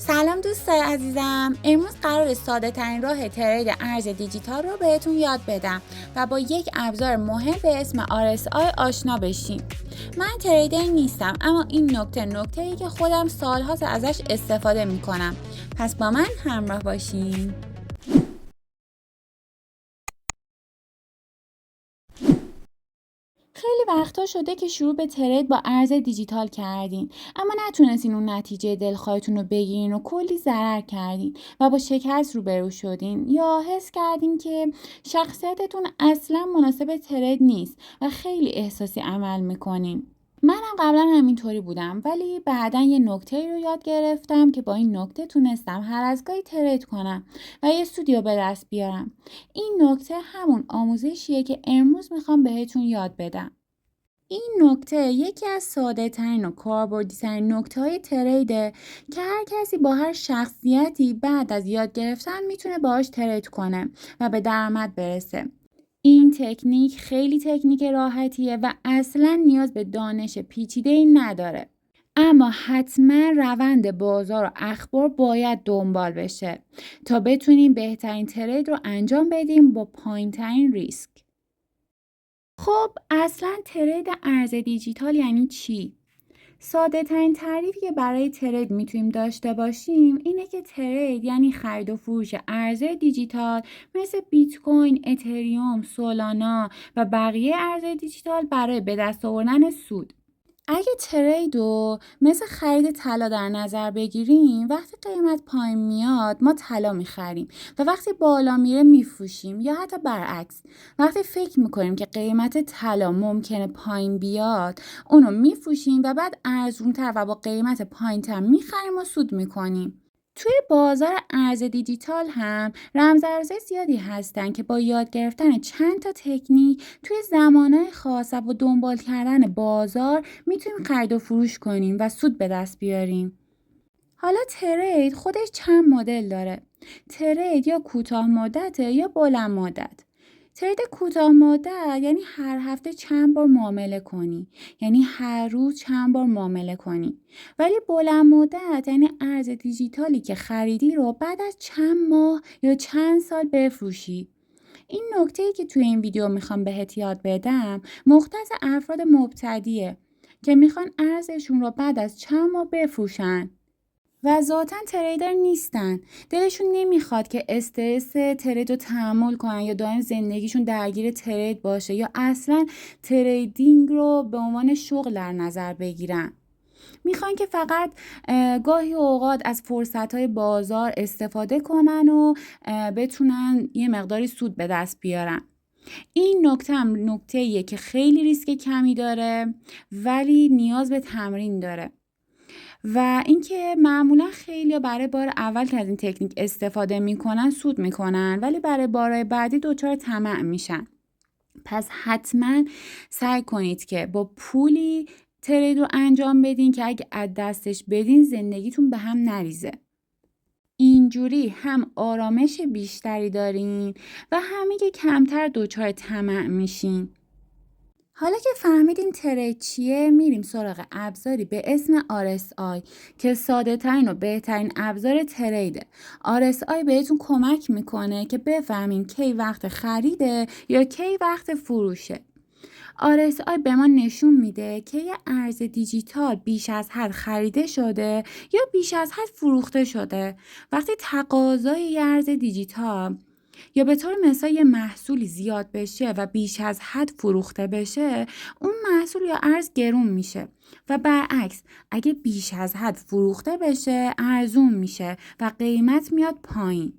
سلام دوستای عزیزم. امروز قرار ساده ترین راه ترید ارز دیجیتال رو بهتون یاد بدم و با یک ابزار مهم به اسم RSI آشنا بشیم. من تریدر نیستم، اما این نکته‌ای که خودم سالهاست ازش استفاده میکنم. پس با من همراه باشین. خیلی وقتا شده که شروع به ترید با ارز دیجیتال کردین، اما نتونستین اون نتیجه دلخواهتون رو بگیرین و کلی ضرر کردین و با شکست روبرو شدین، یا حس کردین که شخصیتتون اصلا مناسب ترید نیست و خیلی احساسی عمل میکنین. منم قبلا همینطوری بودم، ولی بعدا یه نکته رو یاد گرفتم که با این نکته تونستم هر از گاهی ترید کنم و یه سودی رو به دست بیارم. این نکته همون آموزشیه که امروز میخوام بهتون یاد بدم. این نکته یکی از ساده ترین و کاربردی ترین نکته های تریده که هر کسی با هر شخصیتی بعد از یاد گرفتن میتونه باهاش ترید کنه و به درآمد برسه. این تکنیک خیلی تکنیک راحتیه و اصلا نیاز به دانش پیچیده‌ای نداره. اما حتما روند بازار و اخبار باید دنبال بشه تا بتونیم بهترین ترید رو انجام بدیم با پایین‌ترین ریسک. خب اصلا ترید ارز دیجیتال یعنی چی؟ ساده ترین تعریفی که برای ترید میتونیم داشته باشیم اینه که ترید یعنی خرید و فروش ارزهای دیجیتال مثل بیت کوین، اتریوم، سولانا و بقیه ارزهای دیجیتال برای به دست آوردن سود. اگه ترید رو مثل خرید طلا در نظر بگیریم، وقتی قیمت پایین میاد ما طلا میخریم و وقتی بالا میره میفروشیم، یا حتی برعکس، وقتی فکر میکنیم که قیمت طلا ممکنه پایین بیاد اونو میفروشیم و بعد ارزونتر و با قیمت پایینتر میخریم و سود میکنیم. توی بازار ارز دیجیتال هم رمزارزهای زیادی هستن که با یاد گرفتن چند تا تکنیک توی زمانهای خاص و با دنبال کردن بازار میتونیم خرید و فروش کنیم و سود به دست بیاریم. حالا ترید خودش چند مدل داره. ترید یا کوتاه مدته یا بلند مدت. ترید کوتاه مدت یعنی هر هفته چند بار معامله کنی، یعنی هر روز چند بار معامله کنی. ولی بلند مدت یعنی ارز دیجیتالی که خریدی رو بعد از چند ماه یا چند سال بفروشی. این نکته‌ای که توی این ویدیو میخوام بهت یاد بدم مختص افراد مبتدیه که میخوان ارزشون رو بعد از چند ماه بفروشن و ذاتاً تریدر نیستن. دلشون نمیخواد که استرس ترید رو تحمل کنن یا دائم زندگیشون درگیر ترید باشه یا اصلا تریدینگ رو به عنوان شغل در نظر بگیرن. میخوان که فقط گاهی اوقات از فرصتهای بازار استفاده کنن و بتونن یه مقداری سود به دست بیارن. این نکته هم نکته‌ایه که خیلی ریسک کمی داره ولی نیاز به تمرین داره و اینکه معمولا خیلی برای بار اول که از این تکنیک استفاده میکنن سود میکنن، ولی برای بارهای بعدی دچار طمع میشن. پس حتما سعی کنید که با پولی ترید رو انجام بدین که اگه از دستش بدین زندگیتون به هم نریزه. اینجوری هم آرامش بیشتری دارین و همین که کمتر دچار طمع میشین. حالا که فهمیدین ترید چیه، میریم سراغ ابزاری به اسم RSI که ساده ترین و بهترین ابزار تریده. RSI بهتون کمک میکنه که بفهمین کی وقت خریده یا کی وقت فروشه. RSI به ما نشون میده که یه ارز دیجیتال بیش از حد خریده شده یا بیش از حد فروخته شده. وقتی تقاضای یه ارز دیجیتال یا به طور مثال یه محصولی زیاد بشه و بیش از حد فروخته بشه، اون محصول یا ارز گرون میشه و برعکس اگه بیش از حد فروخته بشه ارزون میشه و قیمت میاد پایین.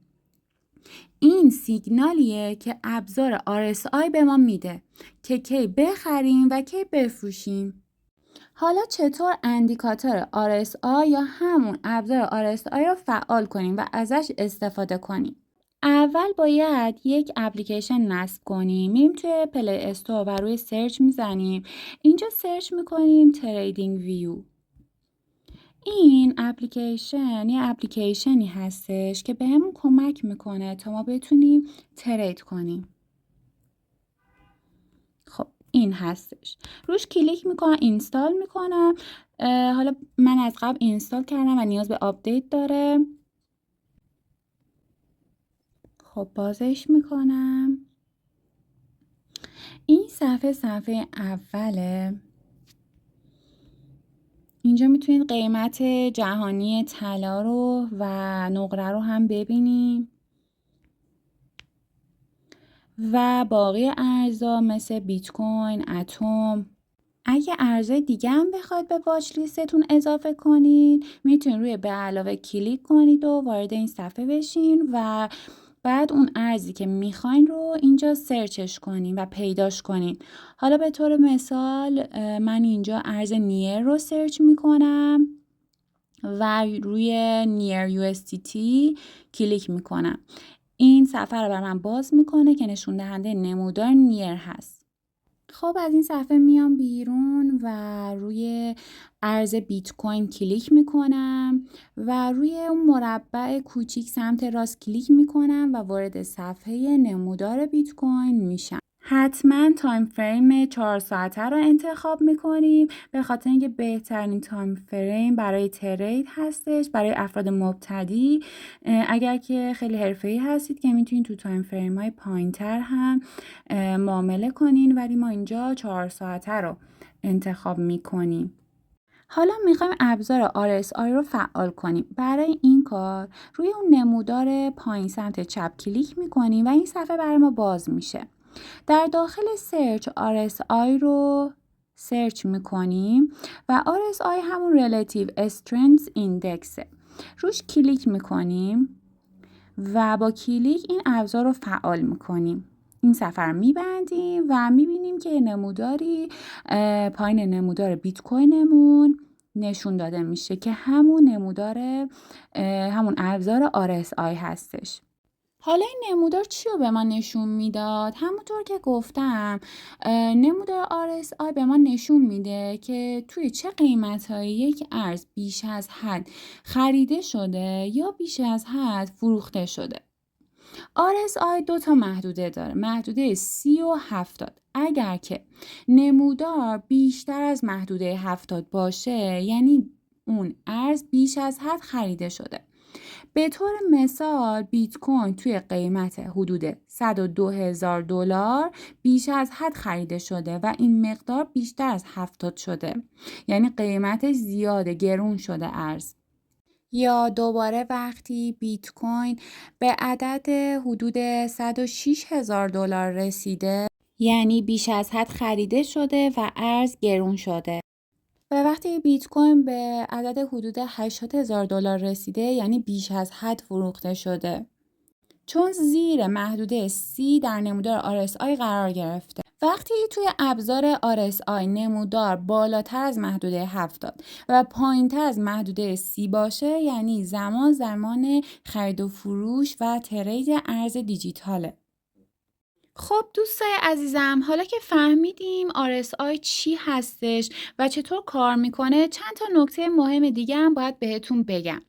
این سیگنالیه که ابزار RSI به ما میده که کی بخریم و کی بفروشیم. حالا چطور اندیکاتور RSI یا همون ابزار RSI رو فعال کنیم و ازش استفاده کنیم؟ اول باید یک اپلیکیشن نصب کنیم. میریم توی پلی استور و روی سرچ میزنیم. اینجا سرچ میکنیم تریدینگ ویو. این اپلیکیشن یه اپلیکیشنی هستش که بهمون کمک میکنه تا ما بتونیم ترید کنیم. خب این هستش. روش کلیک میکنم، اینستال میکنم. حالا من از قبل اینستال کردم و نیاز به آپدیت داره. خب بازش میکنم. این صفحه اوله. اینجا میتونید قیمت جهانی طلا رو و نقره رو هم ببینیم و باقی ارزها مثل بیت کوین، اتم. اگه ارزهای دیگه هم بخواید به واچ لیستتون اضافه کنید میتونید روی به علاوه کلیک کنید و وارد این صفحه بشین و بعد اون ارزی که میخواین رو اینجا سرچش کنین و پیداش کنین. حالا به طور مثال من اینجا ارز نیر رو سرچ میکنم و روی نیر USDT کلیک میکنم. این صفحه رو بر من باز میکنه که نشون دهنده نمودار نیر هست. خب از این صفحه میام بیرون و روی ارز بیت کوین کلیک میکنم و روی اون مربع کوچیک سمت راست کلیک میکنم و وارد صفحه نمودار بیت کوین میشم. حتما تایم فریم 4 ساعته رو انتخاب میکنیم به خاطر اینکه بهترین تایم فریم برای ترید هستش، برای افراد مبتدی. اگر که خیلی حرفه‌ای هستید که میتونید تو تایم فریم های پایین‌تر هم معامله کنین، ولی ما اینجا 4 ساعته رو انتخاب میکنیم. حالا میخوایم ابزار RSI رو فعال کنیم. برای این کار روی اون نمودار پایین سمت چپ کلیک میکنیم و این صفحه برای ما باز میشه. در داخل سرچ RSI رو سرچ میکنیم و RSI همون Relative Strength Index. روش کلیک میکنیم و با کلیک این ابزار رو فعال میکنیم. این صفحه رو میبندیم و میبینیم که نموداری پایین نمودار بیت کوینمون نشون داده میشه که همون نمودار همون ابزار RSI هستش. حالا این نمودار چی رو به ما نشون میداد؟ همونطور که گفتم نمودار RSI به ما نشون میده که توی چه قیمت‌هایی یک ارز بیش از حد خریده شده یا بیش از حد فروخته شده. RSI 2 تا محدوده داره، محدوده 30 و 70. اگر که نمودار بیشتر از محدوده 70 باشه یعنی اون ارز بیش از حد خریده شده. به طور مثال بیت کوین توی قیمت حدود $102,000 بیش از حد خریده شده و این مقدار بیشتر از 70 شده، یعنی قیمت زیاده، گرون شده ارز. یا دوباره وقتی بیت کوین به عدد حدود $106,000 رسیده یعنی بیش از حد خریده شده و ارز گرون شده. و وقتی بیت کوین به عدد حدود $80,000 رسیده یعنی بیش از حد فروخته شده. چون زیر محدوده 30 در نمودار RSI قرار گرفته. وقتی توی ابزار RSI نمودار بالاتر از محدوده 70 و پایینتر از محدوده 30 باشه یعنی زمان خرید و فروش و ترید ارز دیجیتاله. خب دوستای عزیزم، حالا که فهمیدیم RSI چی هستش و چطور کار میکنه، چند تا نکته مهم دیگه هم باید بهتون بگم.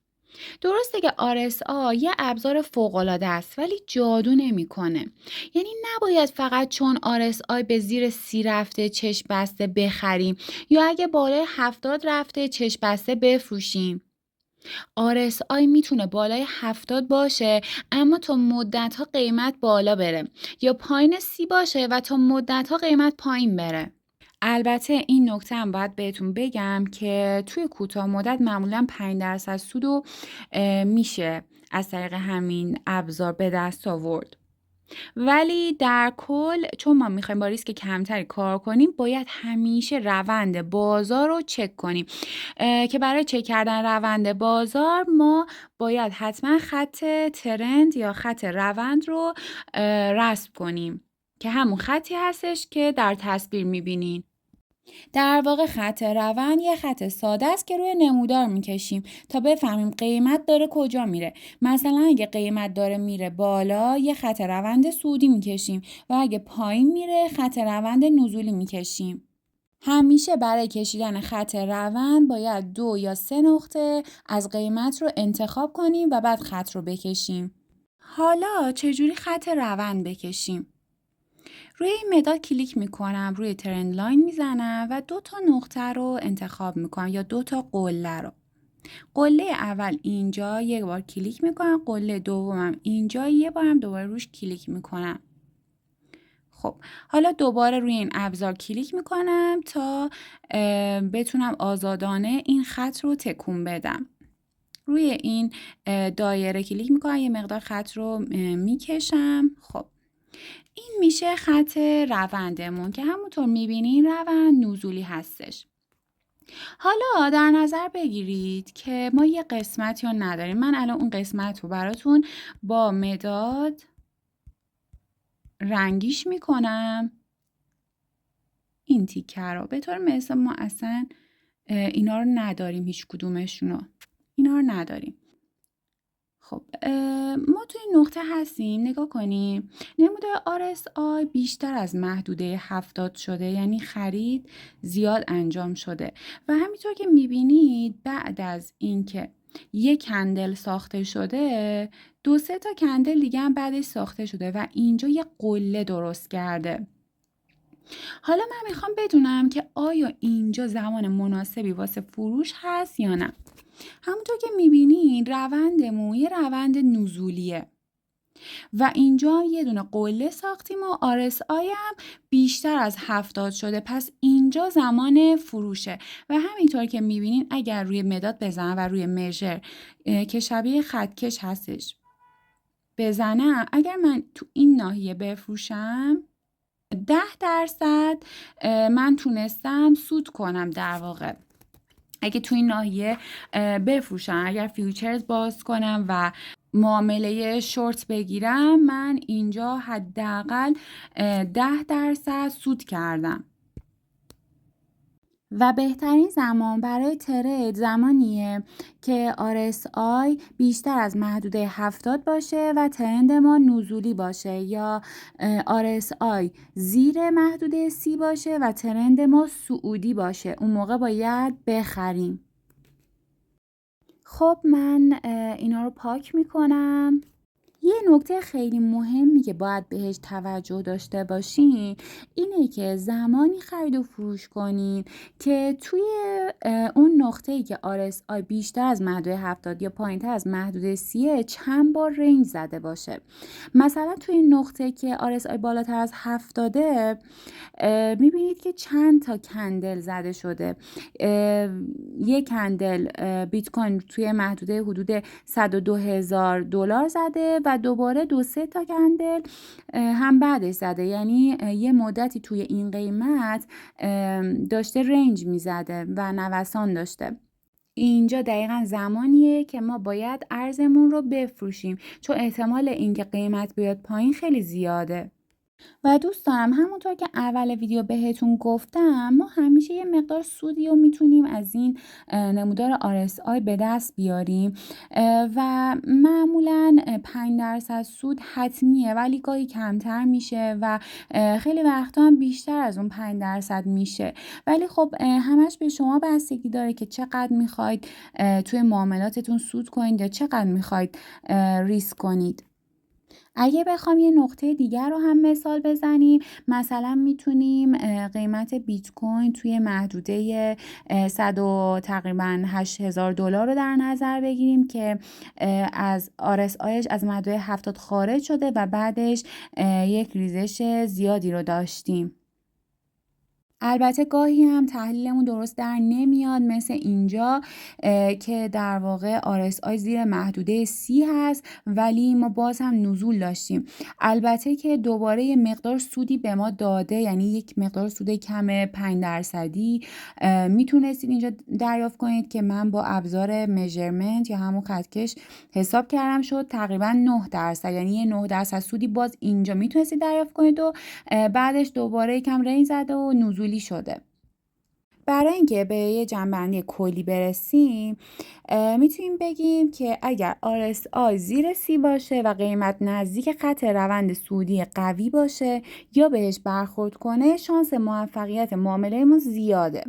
درسته که RSI یه ابزار فوق‌العاده است ولی جادو نمیکنه. یعنی نباید فقط چون RSI به زیر 30 رفته چشم بسته بخریم یا اگه بالای 70 رفته چشم بسته بفروشیم. RSI میتونه بالای 70 باشه اما تا مدت‌ها قیمت بالا بره یا پایین 30 باشه و تا مدت‌ها قیمت پایین بره. البته این نکته هم باید بهتون بگم که توی کوتاه مدت معمولا 5% سود رو میشه از طریق همین ابزار به دست آورد. ولی در کل چون ما میخوایم با ریسک کمتری کار کنیم باید همیشه روند بازار رو چک کنیم که برای چک کردن روند بازار ما باید حتما خط ترند یا خط روند رو رسم کنیم که همون خطی هستش که در تصویر میبینین. در واقع خط روند یه خط ساده است که روی نمودار میکشیم تا بفهمیم قیمت داره کجا میره. مثلا اگه قیمت داره میره بالا یه خط روند صعودی میکشیم و اگه پایین میره خط روند نزولی میکشیم. همیشه برای کشیدن خط روند باید 2 یا 3 نقطه از قیمت رو انتخاب کنیم و بعد خط رو بکشیم. حالا چجوری خط روند بکشیم؟ روی این مداد کلیک میکنم، روی ترند لاین میزنم و 2 تا نقطه رو انتخاب میکنم یا 2 تا قله رو. قله اول اینجا یک بار کلیک میکنم، قله دومم اینجا یه بارم دوباره روش کلیک میکنم. خب حالا دوباره روی این ابزار کلیک میکنم تا بتونم آزادانه این خط رو تکون بدم. روی این دایره کلیک میکنم، یه مقدار خط رو میکشم. خب این میشه خط روندمون که همونطور میبینین روند نزولی هستش. حالا در نظر بگیرید که ما یه قسمتی رو نداریم. من الان اون قسمت رو براتون با مداد رنگیش میکنم، این تیکه رو، به طور مثال ما اصلا اینا رو نداریم، هیچ کدومشونو اینا رو نداریم. خب ما توی نقطه هستیم، نگاه کنیم نمودار RSI بیشتر از محدوده 70 شده، یعنی خرید زیاد انجام شده و همینطور که میبینید بعد از اینکه یک کندل ساخته شده 2-3 تا کندل دیگه هم بعدش ساخته شده و اینجا یه قله درست کرده. حالا من میخوام بدونم که آیا اینجا زمان مناسبی واسه فروش هست یا نه. همونطور که میبینین روندمون یه روند نزولیه و اینجا هم یه دونه قله ساختیم و RSI هم بیشتر از 70 شده، پس اینجا زمان فروشه. و همینطور که میبینین اگر روی مداد بزنم و روی میجر که شبیه خطکش هستش بزنم، اگر من تو این ناحیه بفروشم 10% من تونستم سود کنم در واقع. اگه توی این ناحیه بفروشم، اگر فیوچرز باز کنم و معامله شورت بگیرم، من اینجا حداقل 10% سود کردم. و بهترین زمان برای ترید زمانیه که RSI بیشتر از محدوده 70 باشه و ترند ما نزولی باشه، یا RSI زیر محدوده 30 باشه و ترند ما صعودی باشه. اون موقع باید بخریم. خب من اینا رو پاک میکنم. یه نکته خیلی مهمی که باید بهش توجه داشته باشین اینه که زمانی خرید و فروش کنین که توی اون نقطه‌ای که RSI بیشتر از محدوده 70 یا پایین‌تر از محدوده 30 چند بار رنج زده باشه. مثلا توی این نقطه که RSI بالاتر از 70 میبینید که چند تا کندل زده شده. یک کندل بیت کوین توی محدوده حدود $102,000 زده و دوباره 2-3 تا کندل هم بعدش زده، یعنی یه مدتی توی این قیمت داشته رنج میزده و نوسان داشته. اینجا دقیقا زمانیه که ما باید ارزمون رو بفروشیم، چون احتمال اینکه قیمت بیاد پایین خیلی زیاده. و دوست دارم همونطور که اول ویدیو بهتون گفتم ما همیشه یه مقدار سودی رو میتونیم از این نمودار RSI به دست بیاریم و معمولا 5% سود حتمیه، ولی گاهی کمتر میشه و خیلی وقتا هم بیشتر از اون 5% میشه. ولی خب همش به شما بستگی داره که چقدر میخواید توی معاملاتتون سود کنید یا چقدر میخواید ریسک کنید. اگه بخوام یه نقطه دیگر رو هم مثال بزنیم، مثلا میتونیم قیمت بیت کوین توی محدوده 100 و تقریبا $8,000 رو در نظر بگیریم که از RSIش از محدوده 70 خارج شده و بعدش یک ریزش زیادی رو داشتیم. البته گاهی هم تحلیلمون درست در نمیاد، مثل اینجا که در واقع RSI زیر محدوده 30 هست ولی ما باز هم نزول داشتیم. البته که دوباره یه مقدار سودی به ما داده، یعنی یک مقدار سود کم 5% میتونستید اینجا دریافت کنید که من با ابزار میجرمنت یا همون خطکش حساب کردم شد تقریبا 9%، یعنی یه 9% سودی باز اینجا میتونستید دریافت کنید و بعدش دوباره یکم رنج زده و نزول شده. برای اینکه به یه جنبندی کلی برسیم میتونیم بگیم که اگر RSI زیر 30 باشه و قیمت نزدیک خط روند صعودی قوی باشه یا بهش برخورد کنه، شانس موفقیت معامله ما زیاده.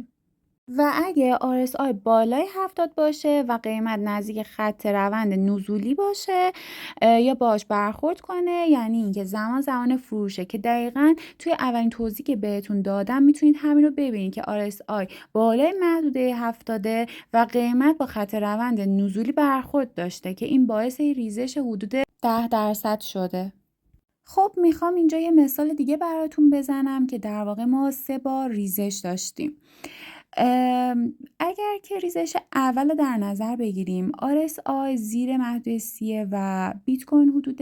و اگه RSI بالای 70 باشه و قیمت نزدیک خط روند نزولی باشه یا باهاش برخورد کنه، یعنی اینکه زمان فروشه، که دقیقاً توی اولین توضیحی که بهتون دادم میتونید همین رو ببینید که RSI بالای محدوده 70 و قیمت با خط روند نزولی برخورد داشته که این باعث ریزش حدود 10% شده. خب میخوام اینجا یه مثال دیگه براتون بزنم که در واقع ما 3 بار ریزش داشتیم. اگر که ریزش اول رو در نظر بگیریم، RSI زیر محدوده 30 و بیت کوین حدود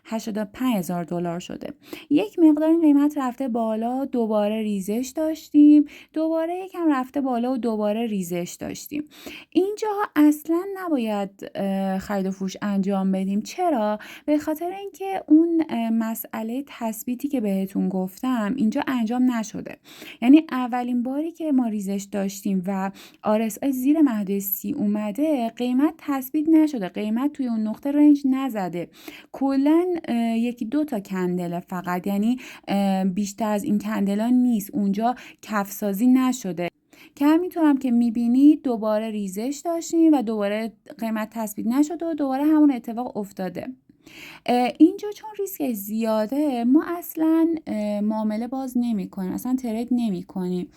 $85,000 شده. یک مقدار این قیمت رفته بالا، دوباره ریزش داشتیم، دوباره یکم رفته بالا و دوباره ریزش داشتیم. اینجاها اصلا نباید خرید و فروش انجام بدیم. چرا؟ به خاطر اینکه اون مسئله تثبیتی که بهتون گفتم اینجا انجام نشده. یعنی اولین باری که ما ریزش داشتیم و RSI زیر محدوده 30 اومده، قیمت تثبیت نشده، قیمت توی اون نقطه رنج نزده، کلا یکی دو تا کندله فقط، یعنی بیشتر از این کندلا نیست، اونجا کفسازی نشده که همینطور هم که میبینید دوباره ریزش داشتیم و دوباره قیمت تثبیت نشده و دوباره همون اتفاق افتاده. اینجا چون ریسک زیاده ما اصلا معامله باز نمی کنیم، اصلا ترید نمی کنیم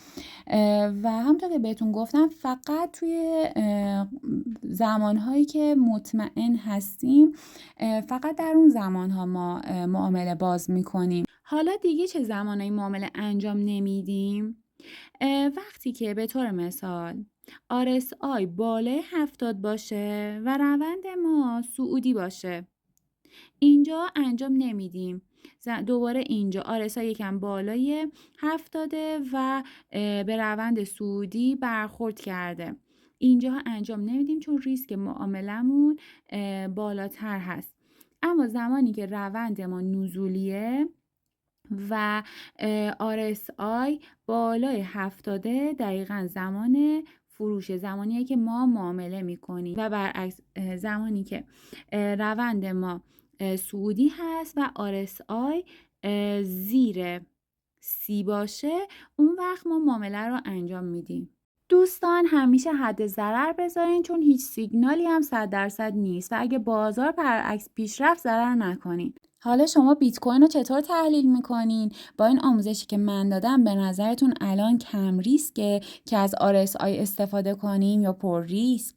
و همونطور که بهتون گفتم فقط توی زمانهایی که مطمئن هستیم فقط در اون زمانها ما معامله باز می کنیم. حالا دیگه چه زمانهایی معامله انجام نمیدیم؟ وقتی که به طور مثال RSI بالای 70 باشه و روند ما صعودی باشه، اینجا انجام نمیدیم. دوباره اینجا RSI یکم بالای 70 و به روند صعودی برخورد کرده، اینجا انجام نمیدیم چون ریسک معاملمون بالاتر هست. اما زمانی که روند ما نزولیه و RSI بالای 70 دقیقاً زمان فروش، زمانیه که ما معامله میکنیم و برعکس زمانی که روند ما صعودی هست و RSI زیر 30 باشه، اون وقت ما معامله رو انجام میدیم. دوستان همیشه حد ضرر بذارین چون هیچ سیگنالی هم 100% نیست و اگه بازار برعکس پیش رفت ضرر نکنین. حالا شما بیت کوین رو چطور تحلیل میکنین؟ با این آموزشی که من دادم به نظرتون الان کم ریسکه که از RSI استفاده کنیم یا پر ریسک؟